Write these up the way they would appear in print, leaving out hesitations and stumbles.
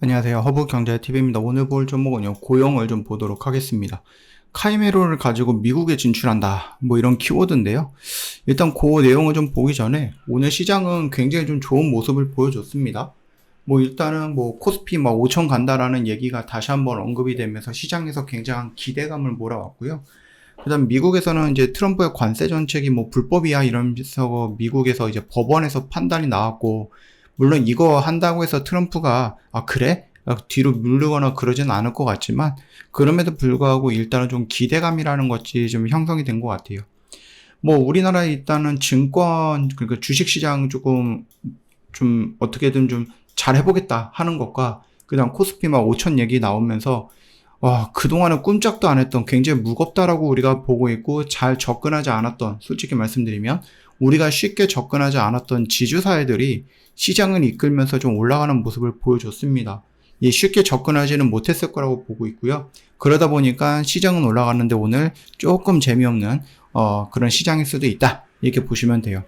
안녕하세요. 허브경제TV입니다. 오늘 볼 종목은요, 고용을 좀 보도록 하겠습니다. 카이메로를 가지고 미국에 진출한다. 뭐 이런 키워드인데요. 일단 그 내용을 좀 보기 전에 오늘 시장은 굉장히 좀 좋은 모습을 보여줬습니다. 뭐 일단은 뭐 코스피 막 5천 간다라는 얘기가 다시 한번 언급이 되면서 시장에서 굉장한 기대감을 몰아왔고요. 그다음 미국에서는 이제 트럼프의 관세 정책이 뭐 불법이야 이러면서 미국에서 이제 법원에서 판단이 나왔고, 물론 이거 한다고 해서 트럼프가 그래? 뒤로 물르거나 그러진 않을 것 같지만, 그럼에도 불구하고 일단은 좀 기대감이라는 것이 좀 형성이 된 것 같아요. 뭐 우리나라에 일단은 증권, 그러니까 주식시장 조금 좀 어떻게든 좀 잘 해보겠다 하는 것과, 그다음 코스피 막 5천 얘기 나오면서 그동안은 꿈쩍도 안 했던, 굉장히 무겁다라고 우리가 보고 있고 잘 접근하지 않았던, 솔직히 말씀드리면 우리가 쉽게 접근하지 않았던 지주사회들이 시장을 이끌면서 좀 올라가는 모습을 보여줬습니다. 쉽게 접근하지는 못했을 거라고 보고 있고요. 그러다 보니까 시장은 올라갔는데 오늘 조금 재미없는 그런 시장일 수도 있다, 이렇게 보시면 돼요.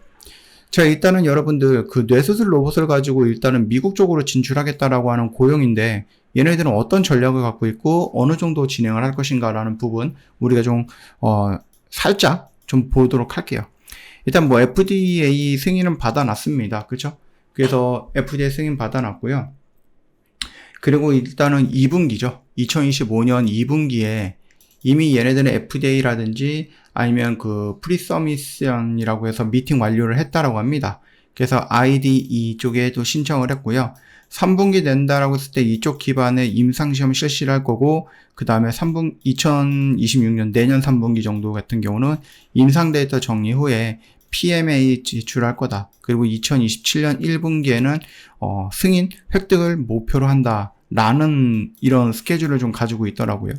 자, 일단은 여러분들 그 뇌수술 로봇을 가지고 일단은 미국 쪽으로 진출하겠다라고 하는 고용인데, 얘네들은 어떤 전략을 갖고 있고 어느 정도 진행을 할 것인가라는 부분 우리가 좀 살짝 좀 보도록 할게요. 일단 뭐 FDA 승인은 받아놨습니다. 그렇죠? 그래서 FDA 승인 받아놨고요. 그리고 일단은 2분기죠. 2025년 2분기에 이미 얘네들은 FDA라든지 아니면 그 프리서미션이라고 해서 미팅 완료를 했다라고 합니다. 그래서 IDE 쪽에도 신청을 했고요. 3분기 된다라고 했을 때 이쪽 기반의 임상시험 실시를 할 거고, 그 다음에 2026년 내년 3분기 정도 같은 경우는 임상 데이터 정리 후에 PMA 지출할 거다. 그리고 2027년 1분기에는 승인 획득을 목표로 한다라는 이런 스케줄을 좀 가지고 있더라고요.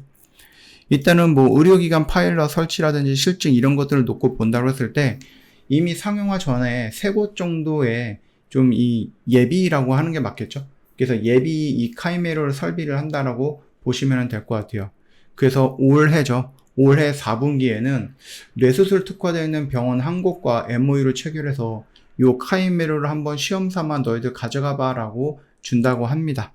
일단은 뭐 의료기관 파일럿 설치라든지 실증 이런 것들을 놓고 본다고 했을 때 이미 상용화 전에 3곳 정도의 좀 이 예비라고 하는 게 맞겠죠. 그래서 예비 이 카이메로를 설비를 한다라고 보시면 될 것 같아요. 그래서 올해죠. 올해 4분기에는 뇌수술 특화되어 있는 병원 한 곳과 MOU를 체결해서 요 카이메로를 한번 시험 삼아 너희들 가져가 봐라고 준다고 합니다.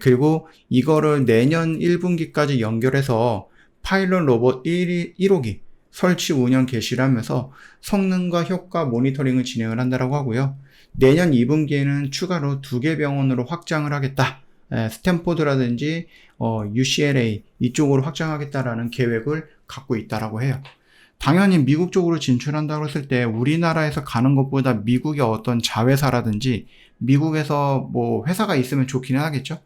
그리고 이거를 내년 1분기까지 연결해서 파일럿 로봇 1호기 설치 운영 개시를 하면서 성능과 효과 모니터링을 진행을 한다고 하고요. 내년 2분기에는 추가로 2개 병원으로 확장을 하겠다. 스탠포드라든지 UCLA 이쪽으로 확장하겠다라는 계획을 갖고 있다라고 해요. 당연히 미국 쪽으로 진출한다고 했을 때 우리나라에서 가는 것보다 미국의 어떤 자회사라든지 미국에서 뭐 회사가 있으면 좋기는 하겠죠.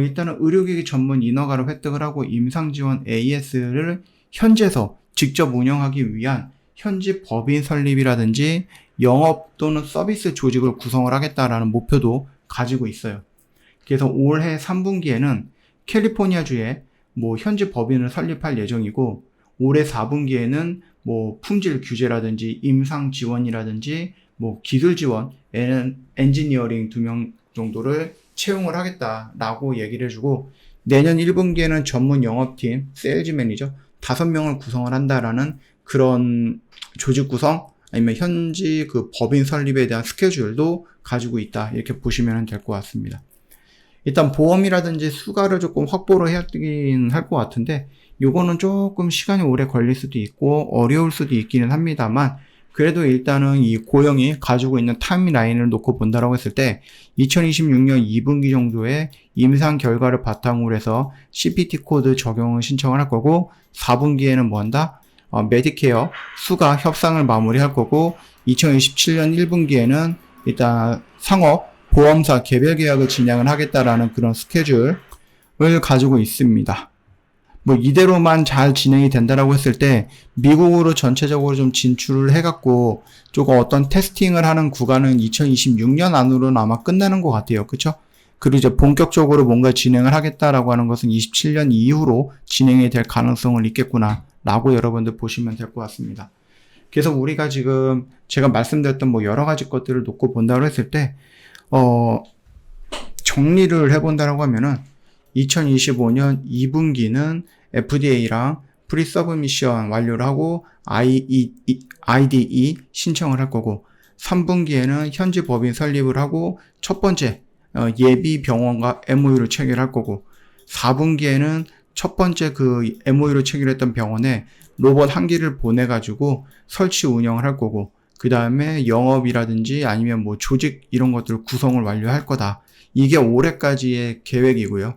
일단은 의료기기 전문 인허가를 획득을 하고 임상지원 AS를 현지에서 직접 운영하기 위한 현지 법인 설립이라든지 영업 또는 서비스 조직을 구성을 하겠다라는 목표도 가지고 있어요. 그래서 올해 3분기에는 캘리포니아주에 뭐 현지 법인을 설립할 예정이고, 올해 4분기에는 뭐 품질 규제라든지 임상 지원이라든지 뭐 기술 지원, 엔지니어링 2명 정도를 채용을 하겠다라고 얘기를 해주고, 내년 1분기에는 전문 영업팀, 세일즈 매니저 5명을 구성을 한다라는 그런 조직 구성, 아니면 현지 그 법인 설립에 대한 스케줄도 가지고 있다, 이렇게 보시면 될 것 같습니다. 일단 보험이라든지 수가를 조금 확보를 해야 되긴 할 것 같은데, 요거는 조금 시간이 오래 걸릴 수도 있고 어려울 수도 있기는 합니다만, 그래도 일단은 이 고용이 가지고 있는 타임라인을 놓고 본다라고 했을 때 2026년 2분기 정도에 임상 결과를 바탕으로 해서 CPT 코드 적용을 신청을 할 거고, 4분기에는 뭐 한다? 메디케어 수가 협상을 마무리할 거고, 2027년 1분기에는 일단 상업 보험사 개별 계약을 진행을 하겠다라는 그런 스케줄을 가지고 있습니다. 뭐 이대로만 잘 진행이 된다라고 했을 때 미국으로 전체적으로 좀 진출을 해갖고 조금 어떤 테스팅을 하는 구간은 2026년 안으로는 아마 끝나는 것 같아요. 그쵸? 그리고 이제 본격적으로 뭔가 진행을 하겠다라고 하는 것은 27년 이후로 진행이 될 가능성을 있겠구나 라고 여러분들 보시면 될 것 같습니다. 그래서 우리가 지금 제가 말씀드렸던 뭐 여러 가지 것들을 놓고 본다고 했을 때 정리를 해본다라고 하면은 2025년 2분기는 FDA랑 프리서브미션 완료를 하고 IDE 신청을 할 거고, 3분기에는 현지 법인 설립을 하고 첫 번째 예비 병원과 MOU를 체결할 거고, 4분기에는 첫 번째 그 MOU를 체결했던 병원에 로봇 한 기를 보내가지고 설치 운영을 할 거고, 그 다음에 영업이라든지 아니면 뭐 조직 이런 것들을 구성을 완료할 거다. 이게 올해까지의 계획이고요.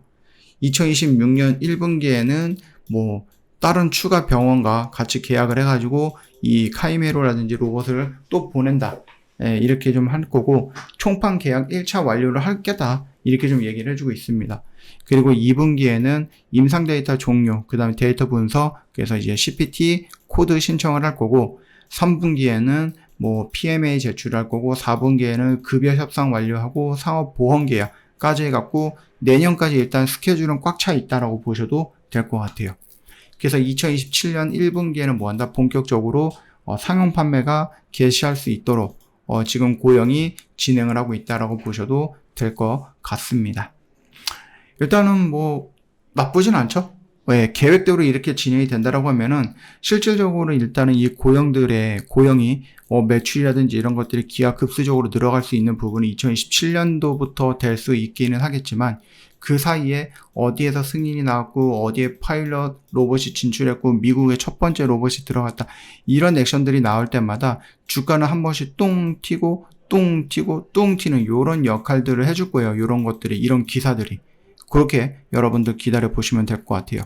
2026년 1분기에는 뭐 다른 추가 병원과 같이 계약을 해가지고 이 카이메로라든지 로봇을 또 보낸다. 이렇게 좀 할 거고, 총판 계약 1차 완료를 할 게다. 이렇게 좀 얘기를 해주고 있습니다. 그리고 2분기에는 임상 데이터 종료, 그 다음에 데이터 분석, 그래서 이제 CPT 코드 신청을 할 거고, 3분기에는 뭐 PMA 제출할 거고, 4분기에는 급여 협상 완료하고 상업 보험 계약까지 해갖고 내년까지 일단 스케줄은 꽉 차 있다라고 보셔도 될 것 같아요. 그래서 2027년 1분기에는 뭐 한다? 본격적으로 상용 판매가 개시할 수 있도록 지금 고영이 진행을 하고 있다라고 보셔도 될 것 같습니다. 일단은 뭐 나쁘진 않죠? 왜 계획대로 이렇게 진행이 된다라고 하면은 실질적으로 일단은 이 고영이 매출이라든지 이런 것들이 기하급수적으로 늘어갈 수 있는 부분이 2027년도부터 될 수 있기는 하겠지만, 그 사이에 어디에서 승인이 나왔고 어디에 파일럿 로봇이 진출했고 미국의 첫 번째 로봇이 들어갔다, 이런 액션들이 나올 때마다 주가는 한 번씩 똥 튀고 똥 튀고 똥 튀는 이런 역할들을 해줄 거예요. 이런 것들이, 이런 기사들이. 그렇게 여러분들 기다려 보시면 될 것 같아요.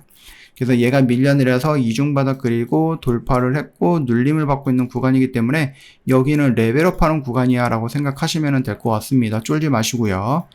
그래서 얘가 밀려내려서 이중바닥 그리고 돌파를 했고 눌림을 받고 있는 구간이기 때문에 여기는 레벨업하는 구간이야 라고 생각하시면 될 것 같습니다. 쫄지 마시고요.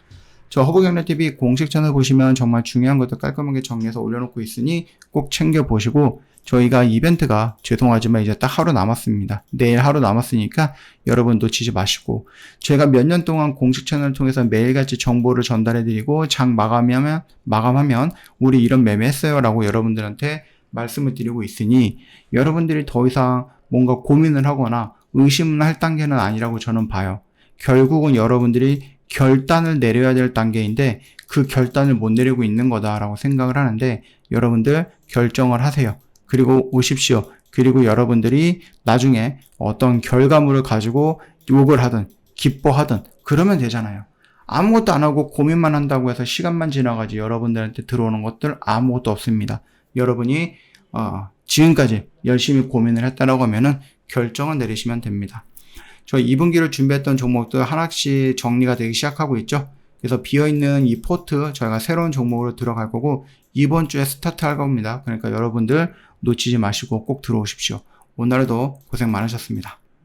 저 허브경제TV 공식 채널 보시면 정말 중요한 것들 깔끔하게 정리해서 올려놓고 있으니 꼭 챙겨보시고, 저희가 이벤트가 죄송하지만 이제 딱 하루 남았습니다. 내일 하루 남았으니까 여러분 놓치지 마시고, 제가 몇 년 동안 공식 채널을 통해서 매일같이 정보를 전달해드리고 장 마감하면 우리 이런 매매 했어요 라고 여러분들한테 말씀을 드리고 있으니, 여러분들이 더 이상 뭔가 고민을 하거나 의심을 할 단계는 아니라고 저는 봐요. 결국은 여러분들이 결단을 내려야 될 단계인데 그 결단을 못 내리고 있는 거다라고 생각을 하는데, 여러분들 결정을 하세요. 그리고 오십시오. 그리고 여러분들이 나중에 어떤 결과물을 가지고 욕을 하든 기뻐하든 그러면 되잖아요. 아무것도 안 하고 고민만 한다고 해서 시간만 지나가지 여러분들한테 들어오는 것들 아무것도 없습니다. 여러분이 지금까지 열심히 고민을 했다라고 하면은 결정을 내리시면 됩니다. 저 2분기를 준비했던 종목들 하나씩 정리가 되기 시작하고 있죠. 그래서 비어있는 이 포트 저희가 새로운 종목으로 들어갈 거고, 이번 주에 스타트 할 겁니다. 그러니까 여러분들 놓치지 마시고 꼭 들어오십시오. 오늘도 고생 많으셨습니다.